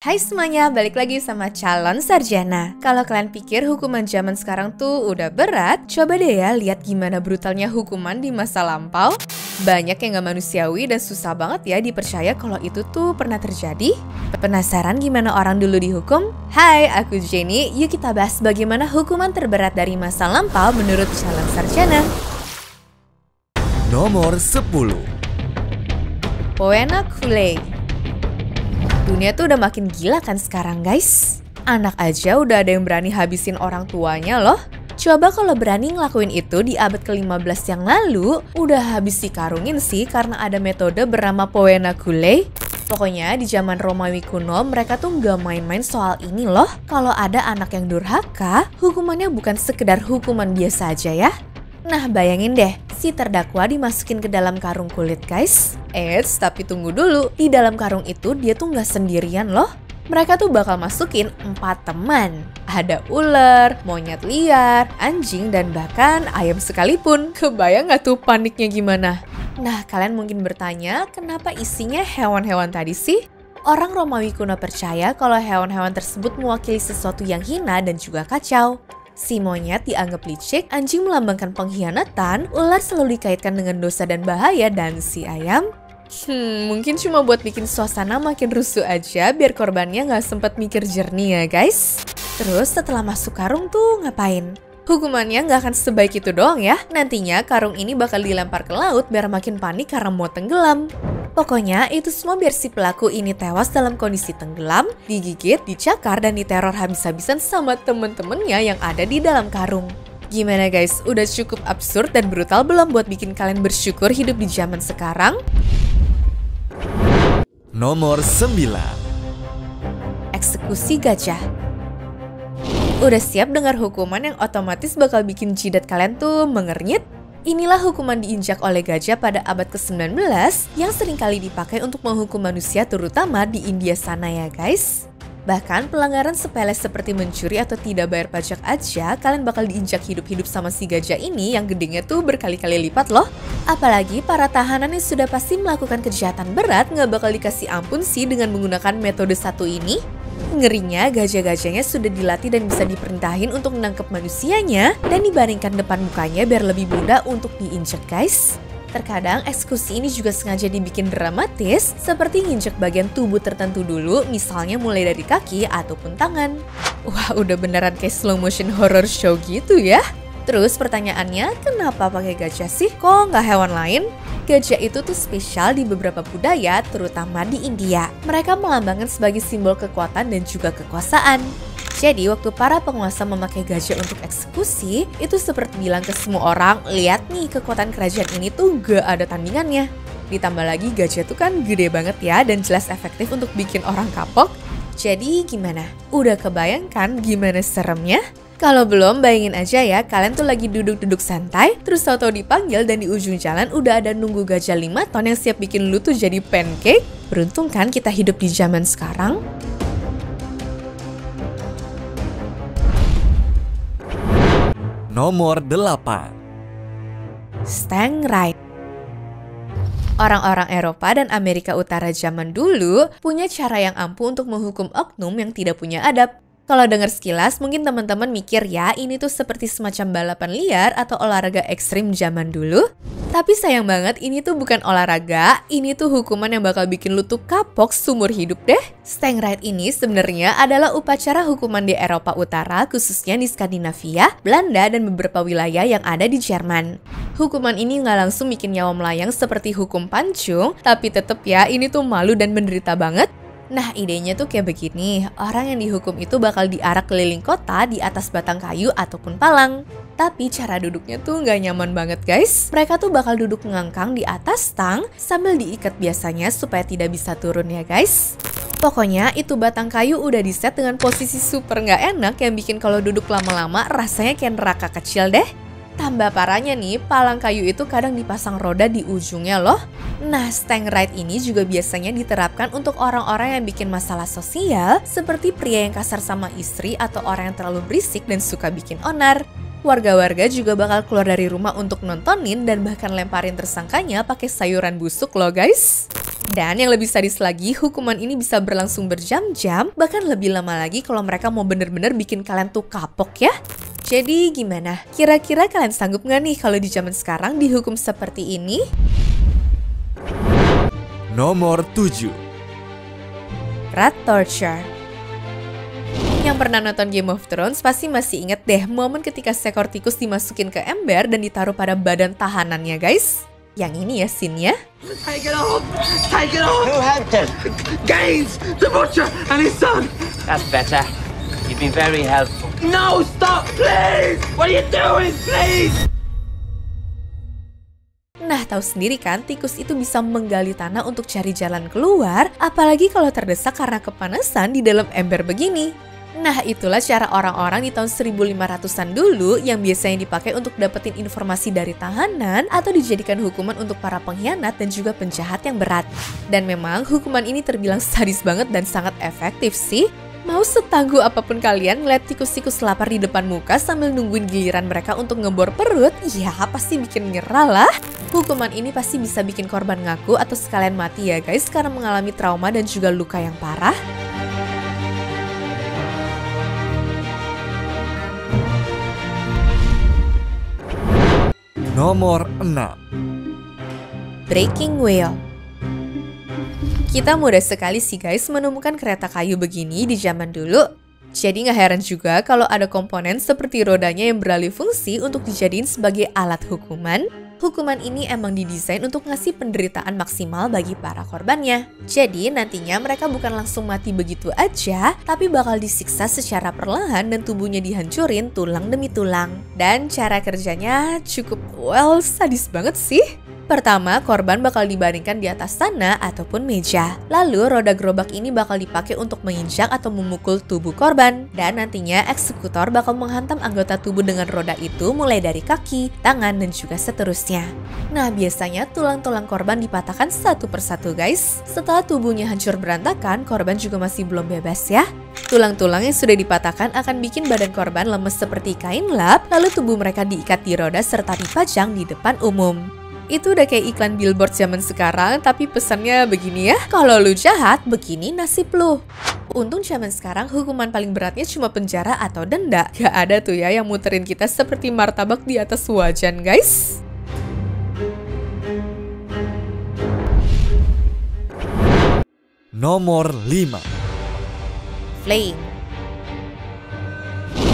Hai semuanya, balik lagi sama calon sarjana. Kalau kalian pikir hukuman zaman sekarang tuh udah berat, coba deh ya lihat gimana brutalnya hukuman di masa lampau. Banyak yang gak manusiawi dan susah banget ya dipercaya kalau itu tuh pernah terjadi. Penasaran gimana orang dulu dihukum? Hai, aku Jenny. Yuk kita bahas bagaimana hukuman terberat dari masa lampau menurut calon sarjana. Nomor 10. Poena Cooley. Dunia tuh udah makin gila kan sekarang guys. Anak aja udah ada yang berani habisin orang tuanya loh. Coba kalau berani ngelakuin itu di abad ke-15 yang lalu, udah habis dikarungin sih karena ada metode bernama Poena Cooley. Pokoknya di zaman Romawi kuno mereka tuh nggak main-main soal ini loh. Kalau ada anak yang durhaka, hukumannya bukan sekedar hukuman biasa aja ya. Nah bayangin deh, si terdakwa dimasukin ke dalam karung kulit guys. Tapi tunggu dulu, di dalam karung itu dia tuh nggak sendirian loh. Mereka tuh bakal masukin 4 teman. Ada ular, monyet liar, anjing, dan bahkan ayam sekalipun. Kebayang nggak tuh paniknya gimana? Nah kalian mungkin bertanya, kenapa isinya hewan-hewan tadi sih? Orang Romawi kuno percaya kalau hewan-hewan tersebut mewakili sesuatu yang hina dan juga kacau. Si monyet dianggap licik, anjing melambangkan pengkhianatan, ular selalu dikaitkan dengan dosa dan bahaya, dan si ayam mungkin cuma buat bikin suasana makin rusuh aja biar korbannya nggak sempet mikir jernih ya guys. Terus setelah masuk karung tuh ngapain? Hukumannya nggak akan sebaik itu doang ya. Nantinya karung ini bakal dilempar ke laut biar makin panik karena mau tenggelam. Pokoknya itu semua biar si pelaku ini tewas dalam kondisi tenggelam, digigit, dicakar, dan diteror habis-habisan sama temen-temennya yang ada di dalam karung. Gimana guys, udah cukup absurd dan brutal belum buat bikin kalian bersyukur hidup di zaman sekarang? Nomor 9. Eksekusi gajah. Udah siap dengar hukuman yang otomatis bakal bikin jidat kalian tuh mengernyit? Inilah hukuman diinjak oleh gajah pada abad ke-19 yang seringkali dipakai untuk menghukum manusia terutama di India sana ya guys. Bahkan pelanggaran sepele seperti mencuri atau tidak bayar pajak aja kalian bakal diinjak hidup-hidup sama si gajah ini yang gedenya tuh berkali-kali lipat loh. Apalagi para tahanan yang sudah pasti melakukan kejahatan berat nggak bakal dikasih ampun sih dengan menggunakan metode satu ini. Ngerinya gajah-gajahnya sudah dilatih dan bisa diperintahin untuk menangkap manusianya dan dibaringkan depan mukanya biar lebih mudah untuk diinjek guys. Terkadang eksekusi ini juga sengaja dibikin dramatis seperti nginjek bagian tubuh tertentu dulu, misalnya mulai dari kaki ataupun tangan. Wah udah beneran kayak slow motion horror show gitu ya. Terus pertanyaannya, kenapa pakai gajah sih? Kok nggak hewan lain? Gajah itu tuh spesial di beberapa budaya, terutama di India. Mereka melambangkan sebagai simbol kekuatan dan juga kekuasaan. Jadi waktu para penguasa memakai gajah untuk eksekusi, itu seperti bilang ke semua orang, lihat nih kekuatan kerajaan ini tuh gak ada tandingannya. Ditambah lagi gajah tuh kan gede banget ya dan jelas efektif untuk bikin orang kapok. Jadi gimana? Udah kebayangkan gimana seremnya? Kalau belum, bayangin aja ya, kalian tuh lagi duduk-duduk santai, terus tau-tau dipanggil dan di ujung jalan udah ada nunggu gajah 5 ton yang siap bikin lu tuh jadi pancake. Beruntung kan kita hidup di zaman sekarang? Nomor 8. Stang Ride. Orang-orang Eropa dan Amerika Utara zaman dulu punya cara yang ampuh untuk menghukum oknum yang tidak punya adab. Kalau dengar sekilas, mungkin teman-teman mikir ya ini tuh seperti semacam balapan liar atau olahraga ekstrim zaman dulu. Tapi sayang banget ini tuh bukan olahraga, ini tuh hukuman yang bakal bikin lu tuh kapok seumur hidup deh. Stang Ride ini sebenarnya adalah upacara hukuman di Eropa Utara, khususnya di Skandinavia, Belanda, dan beberapa wilayah yang ada di Jerman. Hukuman ini nggak langsung bikin nyawa melayang seperti hukum pancung, tapi tetep ya ini tuh malu dan menderita banget. Nah idenya tuh kayak begini, orang yang dihukum itu bakal diarak keliling kota di atas batang kayu ataupun palang. Tapi cara duduknya tuh nggak nyaman banget guys. Mereka tuh bakal duduk ngangkang di atas stang sambil diikat biasanya supaya tidak bisa turun ya guys. Pokoknya itu batang kayu udah diset dengan posisi super nggak enak yang bikin kalau duduk lama-lama rasanya kayak neraka kecil deh. Tambah parahnya nih, palang kayu itu kadang dipasang roda di ujungnya loh. Nah, Stang Ride ini juga biasanya diterapkan untuk orang-orang yang bikin masalah sosial, seperti pria yang kasar sama istri atau orang yang terlalu berisik dan suka bikin onar. Warga-warga juga bakal keluar dari rumah untuk nontonin dan bahkan lemparin tersangkanya pakai sayuran busuk loh guys. Dan yang lebih sadis lagi, hukuman ini bisa berlangsung berjam-jam, bahkan lebih lama lagi kalau mereka mau bener-bener bikin kalian tuh kapok ya. Jadi gimana? Kira-kira kalian sanggup nggak nih kalau di zaman sekarang dihukum seperti ini? Nomor 7. Rat torture. Yang pernah nonton Game of Thrones pasti masih inget deh momen ketika seekor tikus dimasukin ke ember dan ditaruh pada badan tahanannya guys. Yang ini ya scene-nya. Take it off! Take it off! Who helped him? Gaines, the butcher, and his son! That's better. You've been very helpful. No, stop, please! What are you doing, please? Nah, tahu sendiri kan, tikus itu bisa menggali tanah untuk cari jalan keluar, apalagi kalau terdesak karena kepanasan di dalam ember begini. Nah, itulah cara orang-orang di tahun 1500-an dulu yang biasanya dipakai untuk dapetin informasi dari tahanan atau dijadikan hukuman untuk para pengkhianat dan juga penjahat yang berat. Dan memang hukuman ini terbilang sadis banget dan sangat efektif sih. Mau setangguh apapun kalian ngeliat tikus-tikus lapar di depan muka sambil nungguin giliran mereka untuk ngebor perut, ya pasti bikin nyerah lah. Hukuman ini pasti bisa bikin korban ngaku atau sekalian mati ya guys karena mengalami trauma dan juga luka yang parah. Nomor 6. Breaking wheel. Kita mudah sekali sih guys menemukan kereta kayu begini di zaman dulu. Jadi nggak heran juga kalau ada komponen seperti rodanya yang beralih fungsi untuk dijadiin sebagai alat hukuman. Hukuman ini emang didesain untuk ngasih penderitaan maksimal bagi para korbannya. Jadi nantinya mereka bukan langsung mati begitu aja, tapi bakal disiksa secara perlahan dan tubuhnya dihancurin tulang demi tulang. Dan cara kerjanya cukup sadis banget sih. Pertama, korban bakal dibaringkan di atas tanah ataupun meja. Lalu, roda gerobak ini bakal dipakai untuk menginjak atau memukul tubuh korban. Dan nantinya, eksekutor bakal menghantam anggota tubuh dengan roda itu mulai dari kaki, tangan, dan juga seterusnya. Nah, biasanya tulang-tulang korban dipatahkan satu persatu guys. Setelah tubuhnya hancur berantakan, korban juga masih belum bebas ya. Tulang-tulang yang sudah dipatahkan akan bikin badan korban lemes seperti kain lap, lalu tubuh mereka diikat di roda serta dipajang di depan umum. Itu udah kayak iklan billboard zaman sekarang, tapi pesannya begini ya, kalau lu jahat, begini nasib lu. Untung zaman sekarang hukuman paling beratnya cuma penjara atau denda. Gak ada tuh ya yang muterin kita seperti martabak di atas wajan guys. Nomor 5. Flaying.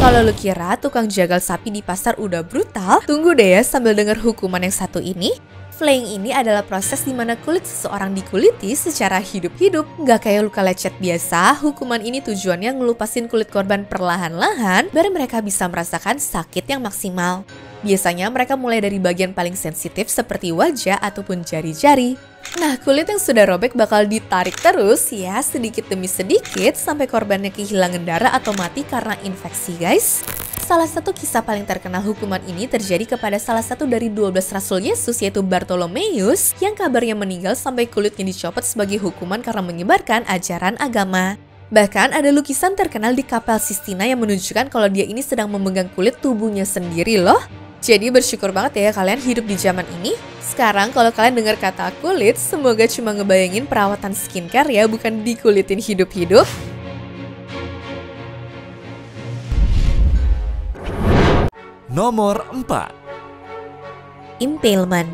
Kalau lu kira tukang jagal sapi di pasar udah brutal, tunggu deh ya sambil denger hukuman yang satu ini. Flaying ini adalah proses di mana kulit seseorang dikuliti secara hidup-hidup. Nggak kayak luka lecet biasa, hukuman ini tujuannya ngelupasin kulit korban perlahan-lahan biar mereka bisa merasakan sakit yang maksimal. Biasanya mereka mulai dari bagian paling sensitif seperti wajah ataupun jari-jari. Nah, kulit yang sudah robek bakal ditarik terus ya sedikit demi sedikit sampai korbannya kehilangan darah atau mati karena infeksi guys. Salah satu kisah paling terkenal hukuman ini terjadi kepada salah satu dari 12 Rasul Yesus yaitu Bartolomeus yang kabarnya meninggal sampai kulitnya dicopot sebagai hukuman karena menyebarkan ajaran agama. Bahkan ada lukisan terkenal di Kapel Sistina yang menunjukkan kalau dia ini sedang memegang kulit tubuhnya sendiri loh. Jadi bersyukur banget ya kalian hidup di zaman ini. Sekarang kalau kalian dengar kata kulit, semoga cuma ngebayangin perawatan skincare ya, bukan dikulitin hidup-hidup. Nomor 4. Impalement.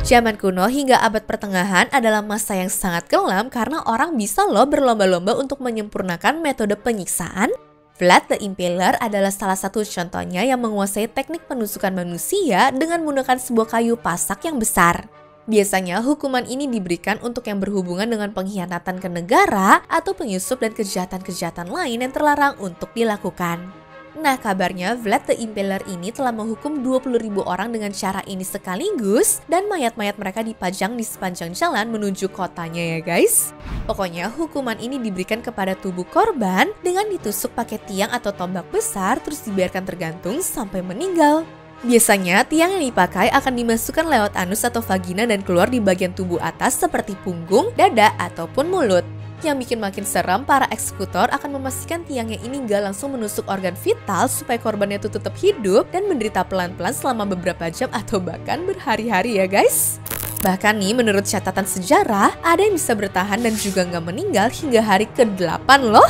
Zaman kuno hingga abad pertengahan adalah masa yang sangat kelam karena orang bisa loh berlomba-lomba untuk menyempurnakan metode penyiksaan. Vlad the Impaler adalah salah satu contohnya yang menguasai teknik penusukan manusia dengan menggunakan sebuah kayu pasak yang besar. Biasanya hukuman ini diberikan untuk yang berhubungan dengan pengkhianatan ke negara atau penyusup dan kejahatan-kejahatan lain yang terlarang untuk dilakukan. Nah, kabarnya Vlad the Impaler ini telah menghukum 20.000 orang dengan cara ini sekaligus dan mayat-mayat mereka dipajang di sepanjang jalan menuju kotanya ya guys. Pokoknya hukuman ini diberikan kepada tubuh korban dengan ditusuk pakai tiang atau tombak besar terus dibiarkan tergantung sampai meninggal. Biasanya tiang yang dipakai akan dimasukkan lewat anus atau vagina dan keluar di bagian tubuh atas seperti punggung, dada, ataupun mulut. Yang bikin makin seram, para eksekutor akan memastikan tiangnya ini nggak langsung menusuk organ vital supaya korbannya itu tetap hidup dan menderita pelan-pelan selama beberapa jam atau bahkan berhari-hari ya guys. Bahkan nih menurut catatan sejarah, ada yang bisa bertahan dan juga nggak meninggal hingga hari ke-8 loh.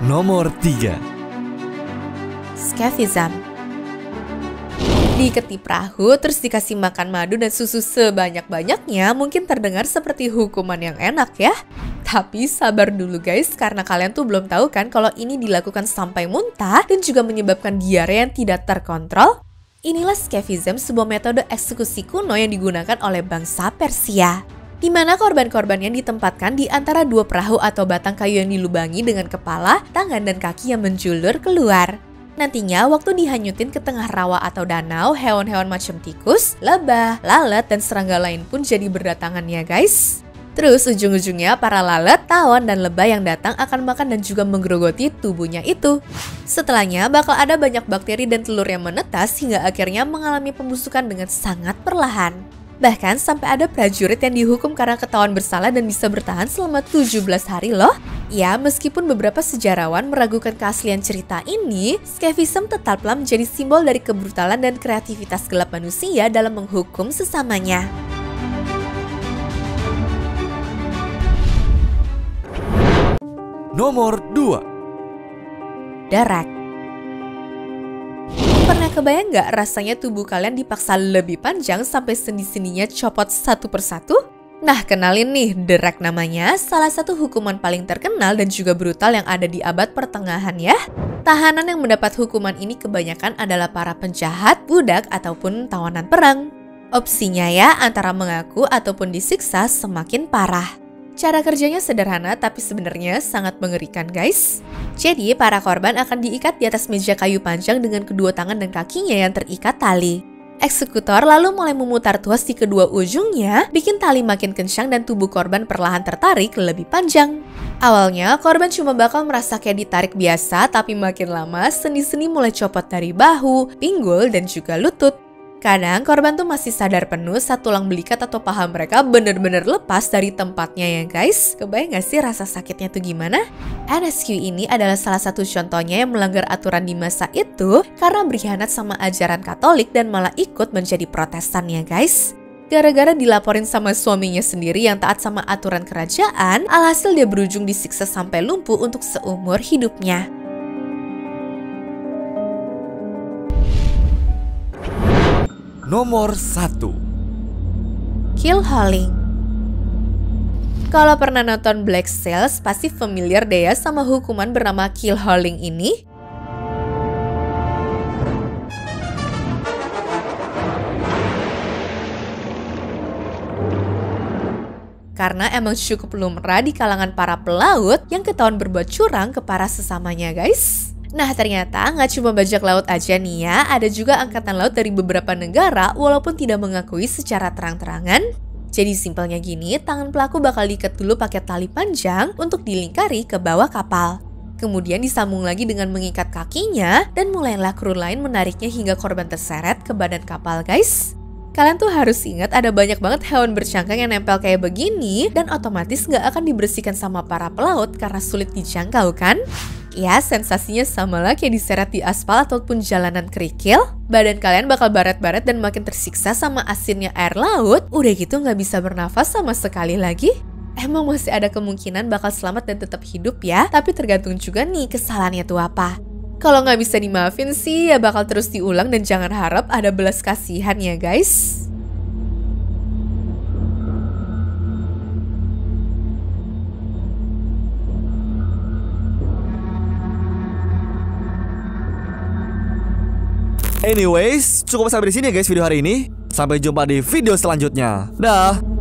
Nomor 3. Skefism. Diiketi perahu, terus dikasih makan madu dan susu sebanyak-banyaknya, mungkin terdengar seperti hukuman yang enak ya. Tapi sabar dulu guys, karena kalian tuh belum tahu kan kalau ini dilakukan sampai muntah dan juga menyebabkan diare yang tidak terkontrol. Inilah skefism, sebuah metode eksekusi kuno yang digunakan oleh bangsa Persia, di mana korban-korbannya ditempatkan di antara dua perahu atau batang kayu yang dilubangi dengan kepala, tangan, dan kaki yang menjulur keluar. Nantinya, waktu dihanyutin ke tengah rawa atau danau, hewan-hewan macam tikus, lebah, lalat, dan serangga lain pun jadi berdatangan ya guys. Terus ujung-ujungnya para lalat, tawon, dan lebah yang datang akan makan dan juga menggerogoti tubuhnya itu. Setelahnya bakal ada banyak bakteri dan telur yang menetas hingga akhirnya mengalami pembusukan dengan sangat perlahan. Bahkan sampai ada prajurit yang dihukum karena ketahuan bersalah dan bisa bertahan selama 17 hari loh. Ya, meskipun beberapa sejarawan meragukan keaslian cerita ini, skefism tetaplah menjadi simbol dari kebrutalan dan kreativitas gelap manusia dalam menghukum sesamanya. Nomor 2. Derek. Pernah kebayang nggak rasanya tubuh kalian dipaksa lebih panjang sampai sendi-sendinya copot satu persatu? Nah, kenalin nih, derek namanya, salah satu hukuman paling terkenal dan juga brutal yang ada di abad pertengahan ya. Tahanan yang mendapat hukuman ini kebanyakan adalah para penjahat, budak, ataupun tawanan perang. Opsinya ya, antara mengaku ataupun disiksa semakin parah. Cara kerjanya sederhana tapi sebenarnya sangat mengerikan guys. Jadi para korban akan diikat di atas meja kayu panjang dengan kedua tangan dan kakinya yang terikat tali. Eksekutor lalu mulai memutar tuas di kedua ujungnya, bikin tali makin kencang dan tubuh korban perlahan tertarik lebih panjang. Awalnya korban cuma bakal merasa kayak ditarik biasa, tapi makin lama sendi-sendi mulai copot dari bahu, pinggul, dan juga lutut. Kadang korban tuh masih sadar penuh saat tulang belikat atau paha mereka bener-bener lepas dari tempatnya ya guys. Kebayang gak sih rasa sakitnya tuh gimana? NSQ ini adalah salah satu contohnya yang melanggar aturan di masa itu karena berkhianat sama ajaran Katolik dan malah ikut menjadi Protestan ya guys. Gara-gara dilaporin sama suaminya sendiri yang taat sama aturan kerajaan, alhasil dia berujung disiksa sampai lumpuh untuk seumur hidupnya. Nomor 1. Keelhauling. Kalau pernah nonton Black Sails, pasti familiar deh ya sama hukuman bernama keelhauling ini. Karena emang cukup lumrah di kalangan para pelaut yang ketahuan berbuat curang ke para sesamanya guys. Nah ternyata nggak cuma bajak laut aja nih ya, ada juga angkatan laut dari beberapa negara walaupun tidak mengakui secara terang-terangan. Jadi simpelnya gini, tangan pelaku bakal diikat dulu pakai tali panjang untuk dilingkari ke bawah kapal. Kemudian disambung lagi dengan mengikat kakinya dan mulailah kru lain menariknya hingga korban terseret ke badan kapal guys. Kalian tuh harus ingat ada banyak banget hewan bercangkang yang nempel kayak begini dan otomatis nggak akan dibersihkan sama para pelaut karena sulit dijangkau kan? Ya, sensasinya sama lah kayak diseret di aspal ataupun jalanan kerikil. Badan kalian bakal baret-baret dan makin tersiksa sama asinnya air laut. Udah gitu nggak bisa bernafas sama sekali lagi. Emang masih ada kemungkinan bakal selamat dan tetap hidup ya, tapi tergantung juga nih kesalahannya tuh apa. Kalau nggak bisa dimaafin sih ya bakal terus diulang dan jangan harap ada belas kasihan ya guys. Anyways, cukup sampai di sini ya guys video hari ini. Sampai jumpa di video selanjutnya. Dah.